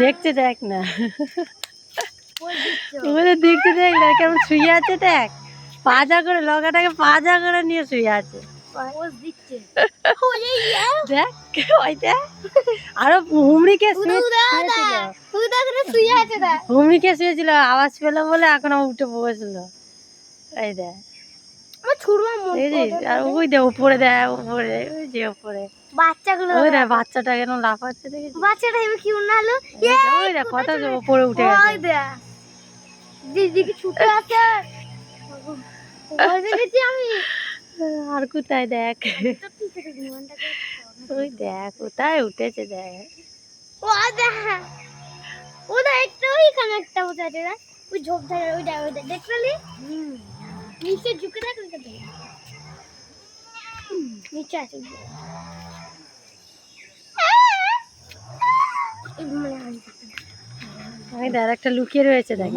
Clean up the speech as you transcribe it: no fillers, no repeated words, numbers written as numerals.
দেখতে দেখ না, ওদের দেখতে দেখ না, কেমন শুয়ে আছে দেখ, পাজা করে, লগাটাকে পাজা করে নিয়ে শুয়ে আছে দেখ, ওই দেখ। আরো হুমড়িকে হুমড়িকে শুয়েছিল, আওয়াজ পেলো বলে এখন উঠে বসলো। এই দেখ, আর ওই দেখ উপরে, দেখ উপরে, ওই যে উপরে বাচ্চাগুলো, ওই দেখ বাচ্চাটা কেন লাফাচ্ছে দেখেছিস? বাচ্চাটা এবার কি উনালো, ওই দেখ কত উপরে উঠে গেছে, দিদিকে ছুটে আছে। আমি আর কোথায় দেখ, ওই দেখ কোথায় উঠেছে দেখ, ও দেখ, ওটা একটা ওইখানে একটা বসে আছে, ওই ঝোপঝাড়ের ওইটা ওইটা দেখলি, নিচে ঝুঁকে দেখ, ওইটা দেখ নিচে আছে। আমি দেখ একটা লুকিয়ে রয়েছে দেখ।